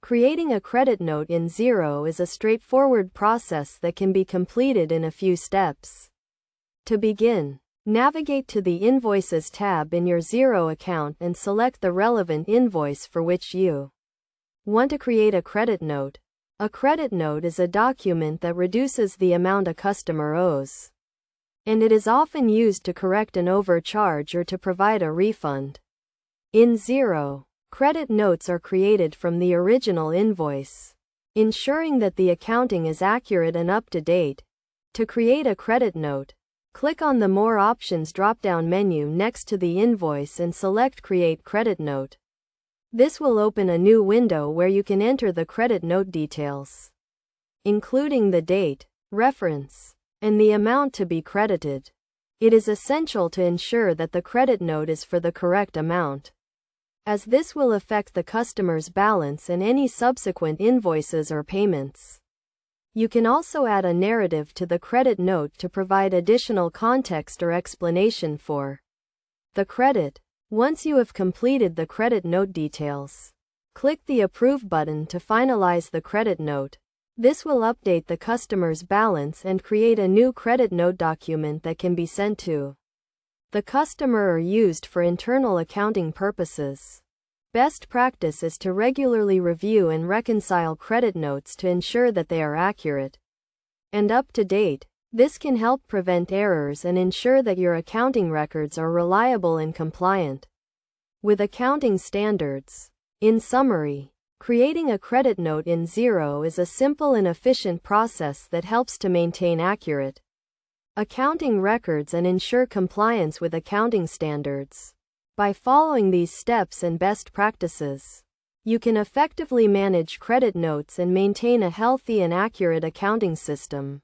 Creating a credit note in Xero is a straightforward process that can be completed in a few steps. To begin, navigate to the Invoices tab in your Xero account and select the relevant invoice for which you want to create a credit note. A credit note is a document that reduces the amount a customer owes, and it is often used to correct an overcharge or to provide a refund. In Xero, credit notes are created from the original invoice, ensuring that the accounting is accurate and up to date. To create a credit note, click on the More Options drop-down menu next to the invoice and select Create Credit Note. This will open a new window where you can enter the credit note details, including the date, reference, and the amount to be credited. It is essential to ensure that the credit note is for the correct amount, as this will affect the customer's balance and any subsequent invoices or payments. You can also add a narrative to the credit note to provide additional context or explanation for the credit. Once you have completed the credit note details, click the Approve button to finalize the credit note. This will update the customer's balance and create a new credit note document that can be sent to the customer or used for internal accounting purposes. Best practice is to regularly review and reconcile credit notes to ensure that they are accurate and up to date. This can help prevent errors and ensure that your accounting records are reliable and compliant with accounting standards. In summary, creating a credit note in Xero is a simple and efficient process that helps to maintain accurate accounting records and ensure compliance with accounting standards. By following these steps and best practices, you can effectively manage credit notes and maintain a healthy and accurate accounting system.